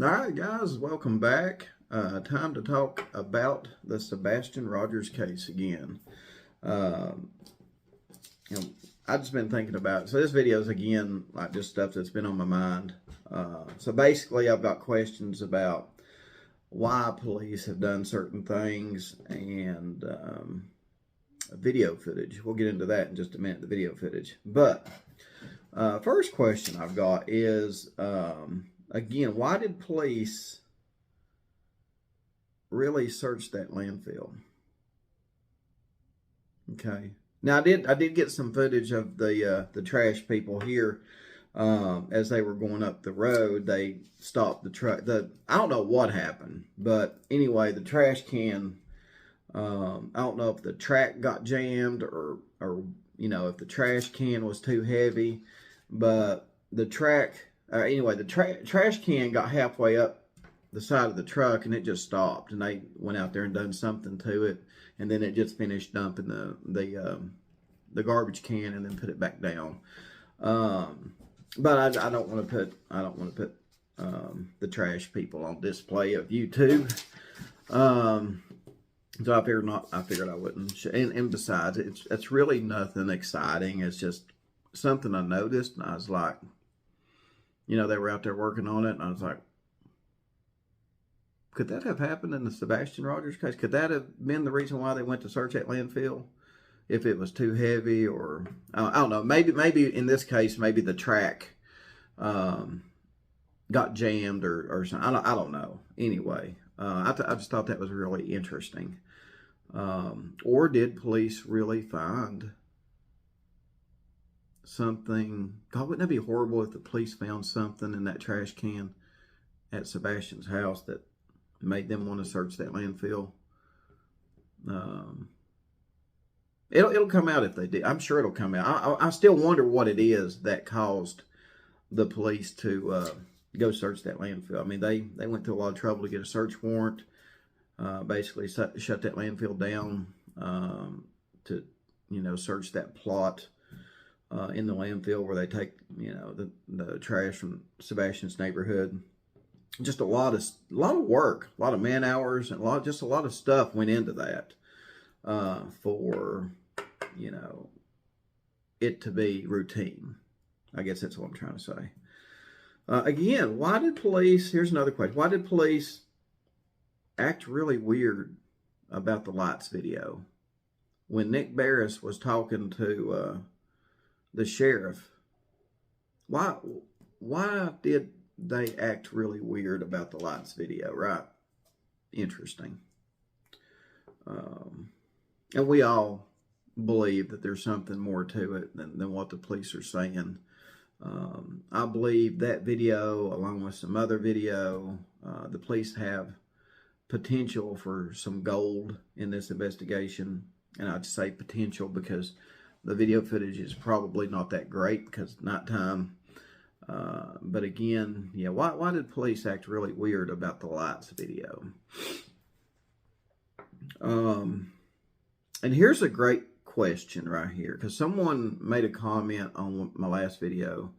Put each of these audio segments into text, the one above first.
All right, guys, welcome back. Time to talk about the Sebastian Rogers case again. Um, you know, I've just been thinking about it. So this video is again like just stuff that's been on my mind. So basically, I've got questions about why police have done certain things and video footage. We'll get into that in just a minute. The video footage, but first question I've got is. Again, why did police really search that landfill? Okay. Now I did get some footage of the trash people here as they were going up the road. They stopped the truck. I don't know what happened, but anyway, the trash can. I don't know if the track got jammed or if the trash can was too heavy, but the track. Anyway, the trash can got halfway up the side of the truck and it just stopped. And they went out there and done something to it, and then it just finished dumping the garbage can and then put it back down. But I don't want to put the trash people on display of YouTube. So I figured I wouldn't. And besides, it's really nothing exciting. It's just something I noticed, and I was like. They were out there working on it, and I was like, could that have happened in the Sebastian Rogers case? Could that have been the reason why they went to search that landfill? If it was too heavy, or I don't know. Maybe in this case, maybe the track got jammed or something. I don't know. Anyway, I just thought that was really interesting. Or did police really find something? God, wouldn't that be horrible if the police found something in that trash can at Sebastian's house that made them want to search that landfill? It'll come out if they did. I'm sure it'll come out. I still wonder what it is that caused the police to go search that landfill. I mean, they went through a lot of trouble to get a search warrant. Basically shut that landfill down to search that plot. In the landfill where they take, the trash from Sebastian's neighborhood. Just a lot of work, a lot of man hours, and a lot of stuff went into that for, it to be routine. I guess that's what I'm trying to say. Again, why did police? Here's another question: why did police act really weird about the lights video when Nick Barris was talking to? The sheriff, why did they act really weird about the lights video, right? Interesting. And we all believe that there's something more to it than what the police are saying. I believe that video, along with some other video, the police have potential for some gold in this investigation. And I'd say potential because the video footage is probably not that great because it's nighttime. But again, why did police act really weird about the lights video? And here's a great question right here, because someone made a comment on my last video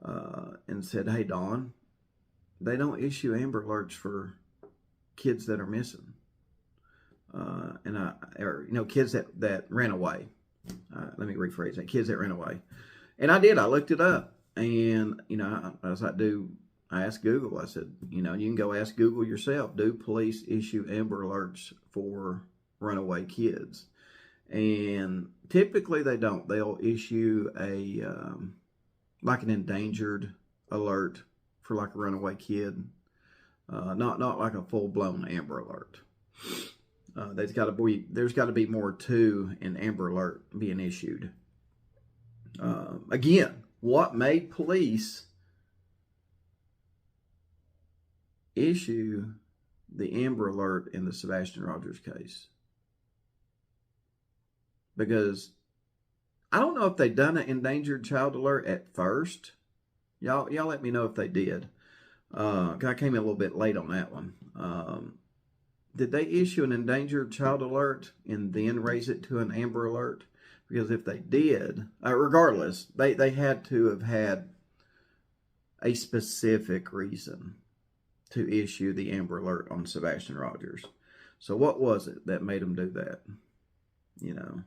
and said, "Hey, Don, they don't issue Amber Alerts for kids that are missing, kids that ran away." Let me rephrase that. Kids that ran away. And I did. I looked it up. And, as I asked Google, I said, you can go ask Google yourself. Do police issue Amber Alerts for runaway kids? And typically they don't. They'll issue like an endangered alert for like a runaway kid. Not like a full-blown Amber Alert. There's got to be more to an Amber Alert being issued. Again, what made police issue the Amber Alert in the Sebastian Rogers case? Because I don't know if they done an endangered child alert at first. Y'all let me know if they did. I came in a little bit late on that one. Did they issue an endangered child alert and then raise it to an Amber Alert? Because if they did, regardless, they had to have had a specific reason to issue the Amber Alert on Sebastian Rogers. So what was it that made them do that? You know.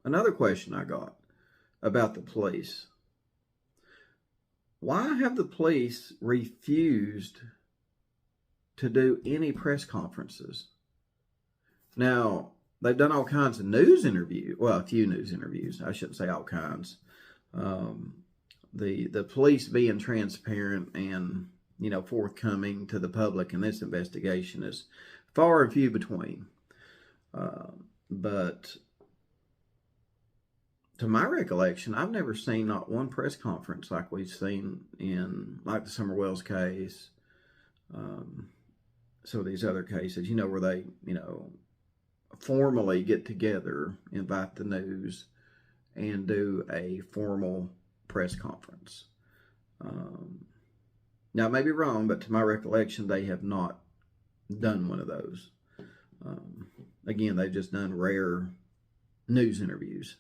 Another question I got about the police. Why have the police refused to do any press conferences? Now, they've done all kinds of news interviews. Well, a few news interviews. I shouldn't say all kinds. The police being transparent and, you know, forthcoming to the public in this investigation is far and few between. But to my recollection, I've never seen not one press conference like we've seen in, like the Summer Wells case, some of these other cases, you know, where they, you know, formally get together, invite the news, and do a formal press conference. Now, I may be wrong, but to my recollection, they have not done one of those. Again, they've just done rare news interviews.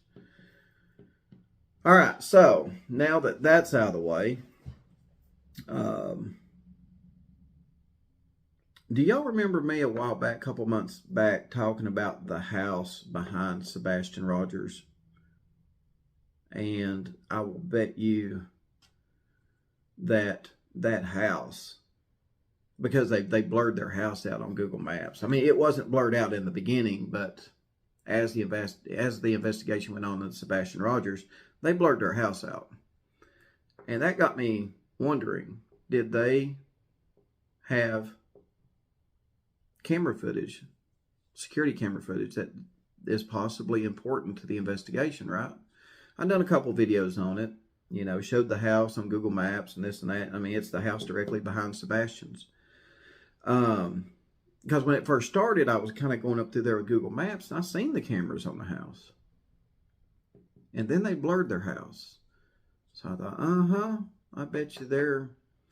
All right, so now that that's out of the way, do y'all remember me a while back, a couple months back, talking about the house behind Sebastian Rogers? And I will bet you that that house, because they blurred their house out on Google Maps. I mean, it wasn't blurred out in the beginning, but as the investigation went on in Sebastian Rogers, they blurred their house out. And that got me wondering, did they have camera footage, security camera footage that is possibly important to the investigation, right? I've done a couple videos on it, you know, showed the house on Google Maps and this and that. I mean, it's the house directly behind Sebastian's. Because when it first started, I was kind of going up through there with Google Maps, and I seen the cameras on the house. And then they blurred their house. So I thought, I bet you they're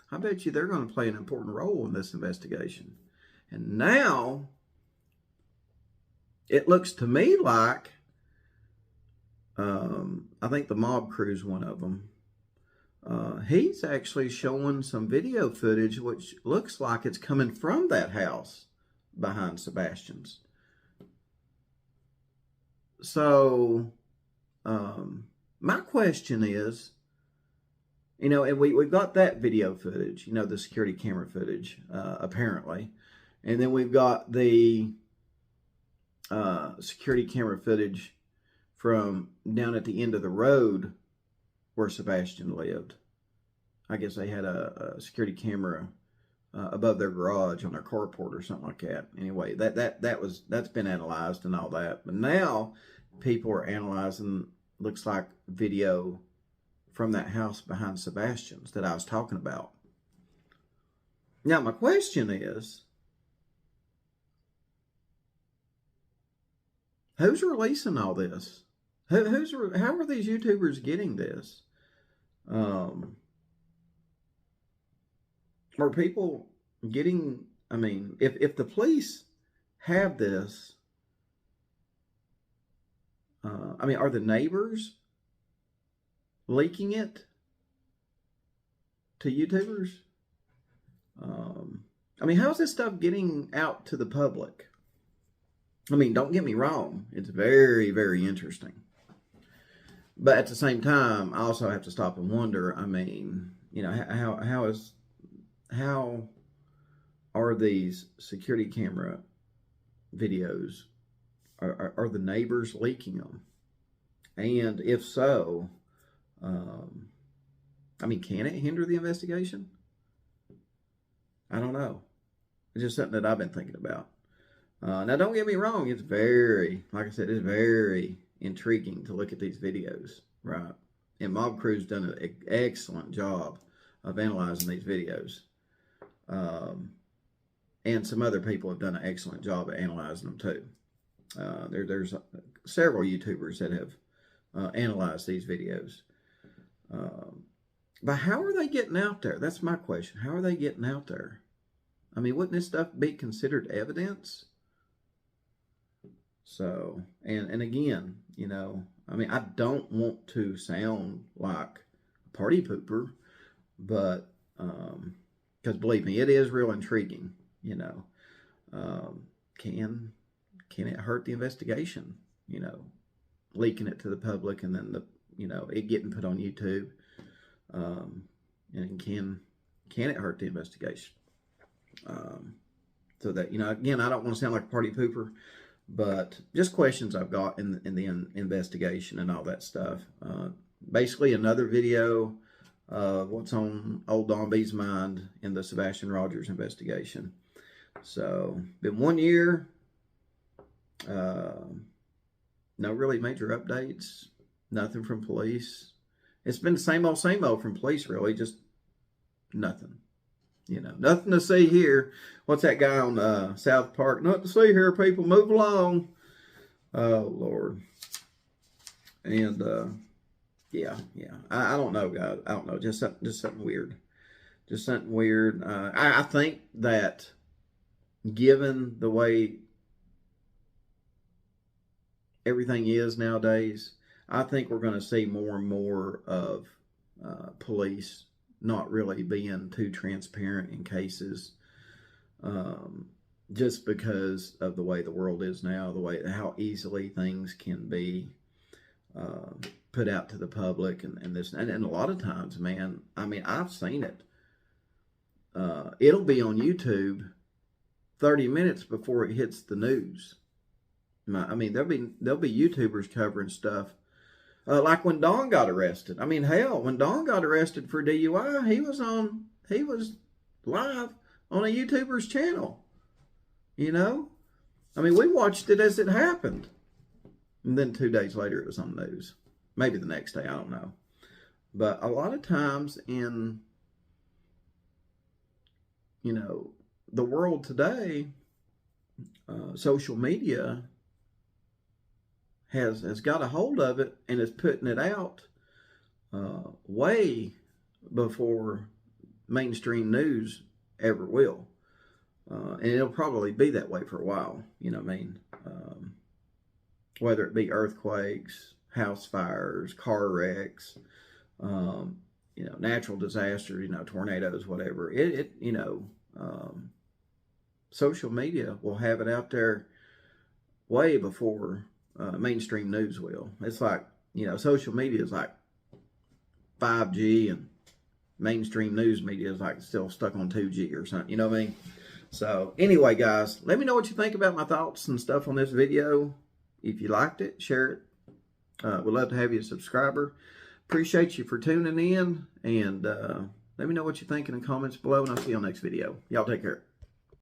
going to play an important role in this investigation. And now it looks to me like, I think the mob crew's one of them. He's actually showing some video footage which looks like it's coming from that house behind Sebastian's. So, my question is, you know, and we've got that video footage, you know, the security camera footage, apparently. And then we've got the security camera footage from down at the end of the road where Sebastian lived. I guess they had a security camera above their garage on their carport or something like that. Anyway, that's been analyzed and all that. But now people are analyzing, looks like, video from that house behind Sebastian's that I was talking about. Now my question is, who's releasing all this? How are these YouTubers getting this? Are people getting, I mean, if the police have this, I mean, are the neighbors leaking it to YouTubers? I mean, how's this stuff getting out to the public? I mean, don't get me wrong. It's very, very interesting. But at the same time, I also have to stop and wonder, I mean, you know, how are these security camera videos, are the neighbors leaking them? And if so, I mean, can it hinder the investigation? I don't know. It's just something that I've been thinking about. Now, don't get me wrong. It's very, like I said, it's very intriguing to look at these videos, right? And Mob Crew's done an excellent job of analyzing these videos. And some other people have done an excellent job at analyzing them too. There's several YouTubers that have analyzed these videos. But how are they getting out there? That's my question. How are they getting out there? I mean, wouldn't this stuff be considered evidence? So, and again, you know, I mean, I don't want to sound like a party pooper, but because believe me, it is real intriguing. You know, can it hurt the investigation? You know, leaking it to the public and then it getting put on YouTube, and can it hurt the investigation? So that, again, I don't want to sound like a party pooper, but just questions I've got in the investigation and all that stuff. Basically, another video of what's on old Don B's mind in the Sebastian Rogers investigation. So, been 1 year. No really major updates. Nothing from police. It's been the same old from police, really. Just nothing. Nothing to see here. What's that guy on South Park? Nothing to see here, people. Move along. Oh, Lord. And, yeah. I don't know, guys. I don't know. Just something weird. Just something weird. I think that given the way everything is nowadays, I think we're going to see more and more of police not really being too transparent in cases, just because of the way the world is now, how easily things can be put out to the public, and a lot of times, man, I mean, I've seen it. It'll be on YouTube 30 minutes before it hits the news. I mean, there'll be YouTubers covering stuff. Like when Don got arrested. I mean, hell, when Don got arrested for DUI, he was live on a YouTuber's channel. I mean, we watched it as it happened. And then 2 days later, it was on the news. Maybe the next day, I don't know. But a lot of times in, the world today, social media has got a hold of it and is putting it out way before mainstream news ever will. And it'll probably be that way for a while, whether it be earthquakes, house fires, car wrecks, natural disasters, tornadoes, whatever. Social media will have it out there way before mainstream news will. It's like, social media is like 5G and mainstream news media is like still stuck on 2G or something, you know what I mean? So anyway, guys, let me know what you think about my thoughts and stuff on this video. If you liked it, share it. We'd love to have you a subscriber. Appreciate you for tuning in, and let me know what you think in the comments below, and I'll see you on the next video. Y'all take care.